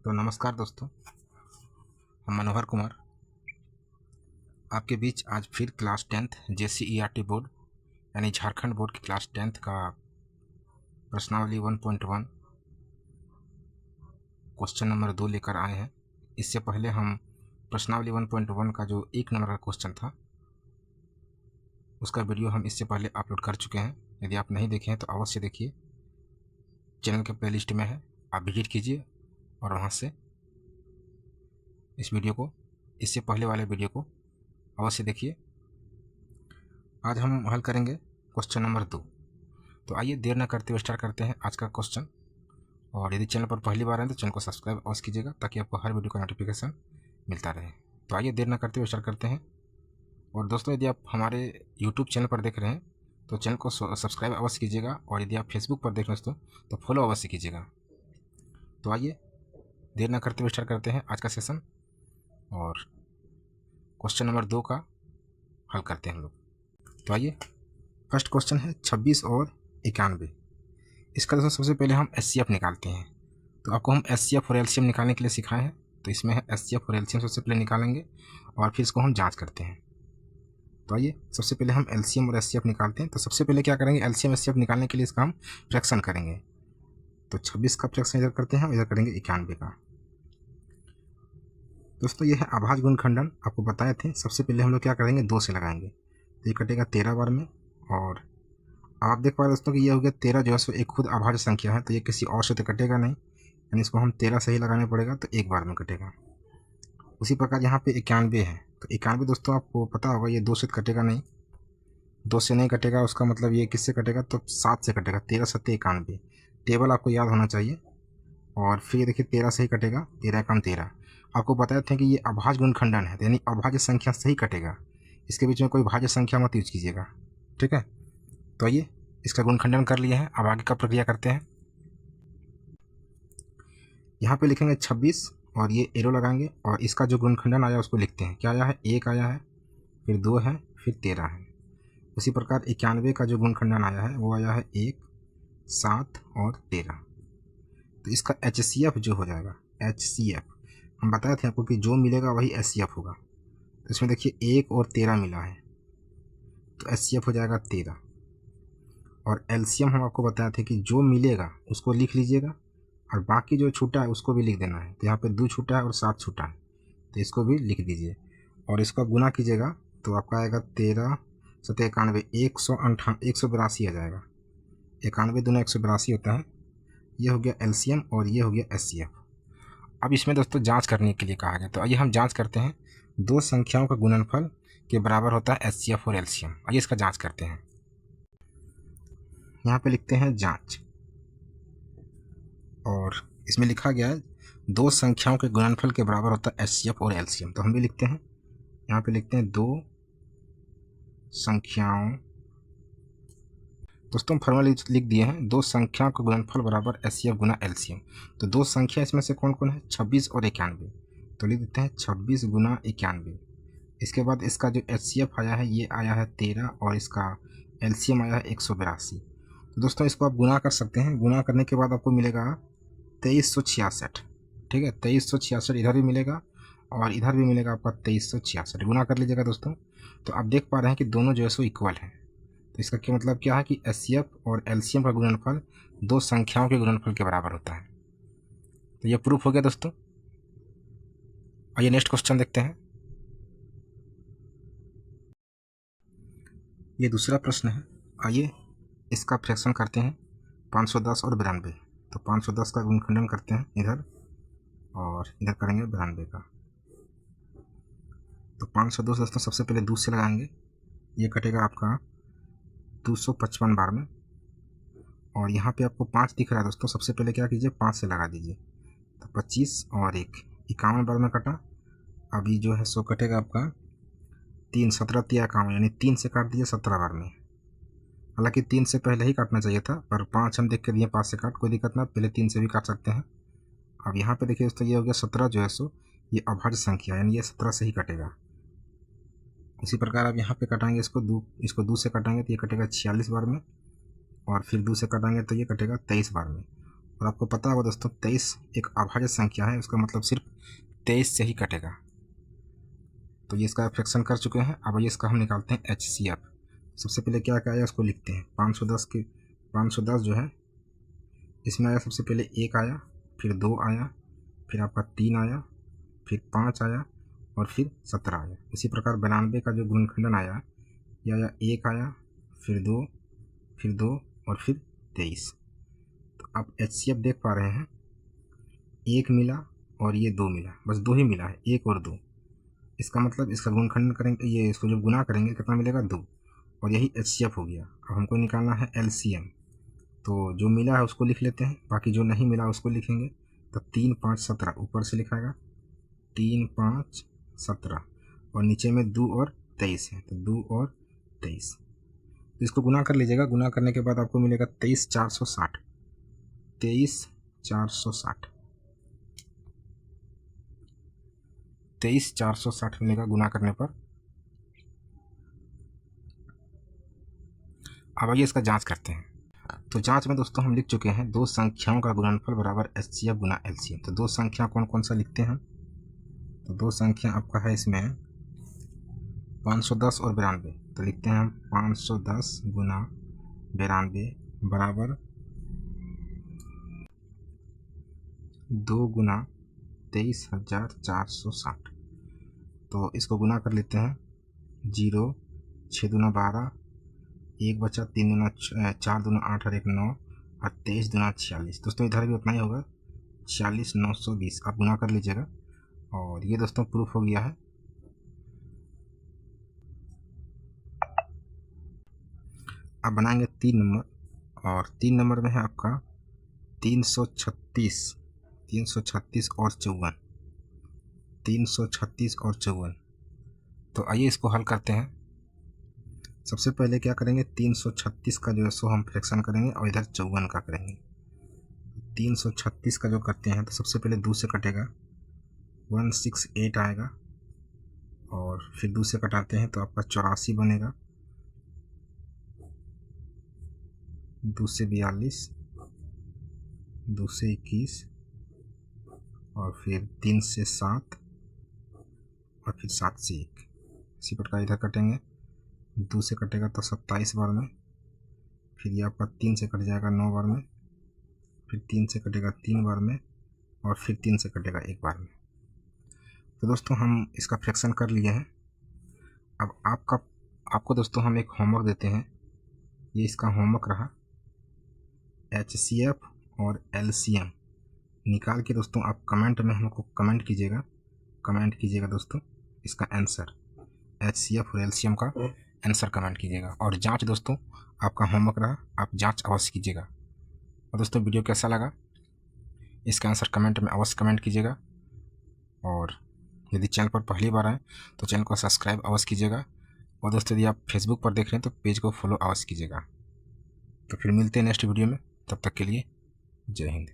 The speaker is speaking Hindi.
तो नमस्कार दोस्तों, हम मनोहर कुमार आपके बीच आज फिर क्लास 10th JCERT बोर्ड यानी झारखंड बोर्ड की क्लास 10th का प्रश्नावली 1.1 क्वेश्चन नंबर 2 लेकर आए हैं। इससे पहले हम प्रश्नावली 1.1 का जो 1 नंबर का क्वेश्चन था उसका वीडियो हम इससे पहले अपलोड कर चुके हैं। यदि आप नहीं देखे हैं तो अवश्य देखिए, चैनल के प्लेलिस्ट में है, आप विजिट कीजिए और वहाँ से इस वीडियो को, इससे पहले वाले वीडियो को अवश्य देखिए। आज हम हल करेंगे क्वेश्चन नंबर 2। तो आइए देर न करते हुए स्टार्ट करते हैं आज का क्वेश्चन। और यदि चैनल पर पहली बार आए तो चैनल को सब्सक्राइब अवश्य कीजिएगा ताकि आपको हर वीडियो का नोटिफिकेशन मिलता रहे। तो आइए देर न करते हुए स्टार्ट करते हैं। और दोस्तों, यदि आप हमारे यूट्यूब चैनल पर देख रहे हैं तो चैनल को सब्सक्राइब अवश्य कीजिएगा, और यदि आप फेसबुक पर देख रहे हैं तो फॉलो अवश्य कीजिएगा। तो आइए देर न करते हुए स्टार्ट करते हैं आज का सेशन और क्वेश्चन नंबर 2 का हल करते हैं हम लोग। तो आइए, फर्स्ट क्वेश्चन है 26 और 91। इसका दोस्तों सबसे पहले हम HCF निकालते हैं। तो आपको हम HCF और LCM निकालने के लिए सिखाए हैं। तो इसमें है HCF और LCM सबसे पहले निकालेंगे और फिर इसको हम जांच करते हैं। तो आइए सबसे पहले हम LCM और HCF निकालते हैं। तो सबसे पहले क्या करेंगे, LCM HCF निकालने के लिए इसका हम फ्रैक्शन करेंगे। तो 26 का फ्रैक्शन इधर करते हैं और इधर करेंगे 91 का। दोस्तों ये है अभाज्य गुणनखंडन, आपको बताए थे। सबसे पहले हम लोग क्या करेंगे, 2 से लगाएंगे तो ये कटेगा 13 बार में। और आप देख पा रहे दोस्तों कि ये हो गया 13 जो है सो एक खुद अभाज्य संख्या है, तो ये किसी और से तो कटेगा नहीं, यानी इसको हम 13 से ही लगाने पड़ेगा, तो एक बार में कटेगा। उसी प्रकार यहाँ पे 91 है। तो 91 दोस्तों आपको पता होगा ये 2 से कटेगा नहीं, 2 से नहीं कटेगा। उसका मतलब ये किससे कटेगा, तो 7 से कटेगा। 13 सत्ते 91, टेबल आपको याद होना चाहिए। और फिर देखिए 13 से ही कटेगा, 13 कम 13। आपको बताए थे कि ये अभाज्य गुणनखंडन है, यानी अभाज्य संख्या से ही कटेगा। इसके बीच में कोई भाज्य संख्या मत यूज कीजिएगा, ठीक है। तो आइए इसका गुणनखंडन कर लिए हैं, अब आगे का प्रक्रिया करते हैं। यहाँ पे लिखेंगे 26 और ये एरो लगाएंगे और इसका जो गुणनखंडन आया उसको लिखते हैं। क्या आया है, 1 आया है, फिर 2 है, फिर 13 है। उसी प्रकार 91 का जो गुणनखंडन आया है वो आया है 1, 7 और 13। तो इसका HCF जो हो जाएगा, HCF हम बताए थे आपको कि जो मिलेगा वही HCF होगा। तो इसमें देखिए 1 और 13 मिला है, तो HCF हो जाएगा 13। और LCM हम आपको बताए थे कि जो मिलेगा उसको लिख लीजिएगा और बाकी जो छूटा है उसको भी लिख देना है। तो यहाँ पे 2 छूटा है और 7 छूटा है, तो इसको भी लिख दीजिए और इसको आप गुना कीजिएगा तो आपका आएगा 13 सत्ते 91, 182 आ जाएगा। 91 दूना 182 होता है। ये हो गया LCM और ये हो गया HCF। अब इसमें दोस्तों जांच करने के लिए कहा गया, तो आइए हम जांच करते हैं। 2 संख्याओं का गुणनफल के बराबर होता है HCF और LCM। आइए इसका जांच करते हैं। यहाँ पे लिखते हैं जांच, और इसमें लिखा गया है 2 संख्याओं के गुणनफल के बराबर होता है HCF और LCM। तो हम भी लिखते हैं, यहाँ पे लिखते हैं 2 संख्याओं, दोस्तों फॉर्मूला लिख दिए हैं, 2 संख्याओं का गुणनफल बराबर HCF गुना LCM। तो 2 संख्या इसमें से कौन कौन है, 26 और 91। तो लिख देते हैं 26 गुना 91। इसके बाद इसका जो HCF आया है ये आया है 13 और इसका LCM आया है 182। तो दोस्तों इसको आप गुना कर सकते हैं। गुना करने के बाद आपको मिलेगा 2366, ठीक है। 2366 इधर भी मिलेगा और इधर भी मिलेगा आपका 2366। गुना कर लीजिएगा दोस्तों। तो आप देख पा रहे हैं कि दोनों जो है सो इक्वल है। तो इसका क्या मतलब क्या है कि HCF और LCM का गुणनफल 2 संख्याओं के गुणनफल के बराबर होता है। तो ये प्रूफ हो गया दोस्तों। आइए नेक्स्ट क्वेश्चन देखते हैं। ये दूसरा प्रश्न है। आइए इसका फ्रैक्शन करते हैं, 510 और 92। तो 510 का गुणनखंडन करते हैं इधर और इधर करेंगे 92 का। तो 510 दोस्तों सबसे पहले 2 से लगाएंगे, ये कटेगा आपका 255 बार में। और यहाँ पे आपको 5 दिख रहा है दोस्तों, सबसे पहले क्या कीजिए, 5 से लगा दीजिए। तो 25 और 1, 51 बार में कटा। अभी जो है सो कटेगा आपका 3, 17 तिया 51, यानी 3 से काट दीजिए 17 बार में। हालांकि 3 से पहले ही काटना चाहिए था, पर 5 हम देख के दिए, 5 से काट, कोई दिक्कत ना, पहले 3 से भी काट सकते हैं। अब यहाँ पे देखिए दोस्तों ये हो गया 17 जो है सो ये अभाज्य संख्या, यानी ये 17 से ही कटेगा। इसी प्रकार अब यहाँ पे कटाएंगे इसको 2 से कटाएंगे तो ये कटेगा 46 बार में, और फिर 2 से कटाएंगे तो ये कटेगा 23 बार में। और आपको पता होगा दोस्तों 23 एक अभाज्य संख्या है, उसका मतलब सिर्फ 23 से ही कटेगा। तो ये इसका फ्रैक्शन कर चुके हैं। अब ये इसका हम निकालते हैं HCF। सबसे पहले क्या क्या आया उसको लिखते हैं। 510 जो है इसमें आया, सबसे पहले 1 आया, फिर 2 आया, फिर आपका 3 आया, फिर 5 आया और फिर 17 आया। इसी प्रकार 92 का जो गुणनखंडन आया, यह आया 1 आया, फिर 2, फिर 2 और फिर 23। तो आप HCF देख पा रहे हैं, 1 मिला और ये 2 मिला, बस 2 ही मिला है, 1 और 2। इसका मतलब इसका गुणनखंडन करेंगे, ये इसको जब गुना करेंगे कितना मिलेगा, 2, और यही HCF हो गया। अब हमको निकालना है LCM। तो जो मिला है उसको लिख लेते हैं, बाकी जो नहीं मिला उसको लिखेंगे। तो 3, 5, 17 ऊपर से लिखाएगा, 3, 5, 17 और नीचे में 2 और 23 है, तो 2 और 23। तो इसको गुना कर लीजिएगा। गुना करने के बाद आपको मिलेगा 23,460, 23,460, 23,460 मिलेगा गुना करने पर। अब आइए इसका जांच करते हैं। तो जांच में दोस्तों हम लिख चुके हैं, दो संख्याओं का गुणनफल बराबर HCF गुना LCM। तो दो संख्या कौन कौन सा लिखते हैं? तो दो संख्या आपका है इसमें 510 और 92। तो लिखते हैं हम 510 गुना 92 बराबर 2 गुना 23,460। तो इसको गुना कर लेते हैं। 0, 6 दूना 12, 1 बचा, 3 दूना 4 दूना 8 और 1 9 और 23 दूना 46। दोस्तों इधर भी उतना ही होगा, 46,920। आप गुना कर लीजिएगा। और ये दोस्तों प्रूफ हो गया है। अब बनाएंगे 3 नंबर, और 3 नंबर में है आपका 336 और 54, 336 और 54। तो आइए इसको हल करते हैं। सबसे पहले क्या करेंगे, 336 का जो है सो हम फ्रैक्शन करेंगे और इधर 54 का करेंगे। 336 का जो करते हैं तो सबसे पहले 2 से कटेगा, 168 आएगा, और फिर 2 से कटाते हैं तो आपका 84 बनेगा, 2 से 42, 2 से 21 और फिर 3 से 7 और फिर 7 से 1। इसी प्रकार इधर कटेंगे, 2 से कटेगा तो 27 बार में, फिर ये आपका 3 से कट जाएगा 9 बार में, फिर 3 से कटेगा 3 बार में, और फिर 3 से कटेगा 1 बार में। तो दोस्तों हम इसका फ्रैक्शन कर लिए हैं। अब आपको दोस्तों हम एक होमवर्क देते हैं। ये इसका होमवर्क रहा, HCF और LCM निकाल के दोस्तों आप कमेंट में हमको कमेंट कीजिएगा दोस्तों इसका आंसर, HCF और LCM का आंसर कमेंट कीजिएगा। और जांच दोस्तों आपका होमवर्क रहा, आप जांच अवश्य कीजिएगा। और दोस्तों वीडियो कैसा लगा इसका आंसर कमेंट में अवश्य कमेंट कीजिएगा। और यदि चैनल पर पहली बार आए तो चैनल को सब्सक्राइब अवश्य कीजिएगा। और दोस्तों यदि आप फेसबुक पर देख रहे हैं तो पेज को फॉलो अवश्य कीजिएगा। तो फिर मिलते हैं नेक्स्ट वीडियो में, तब तक के लिए जय हिंद।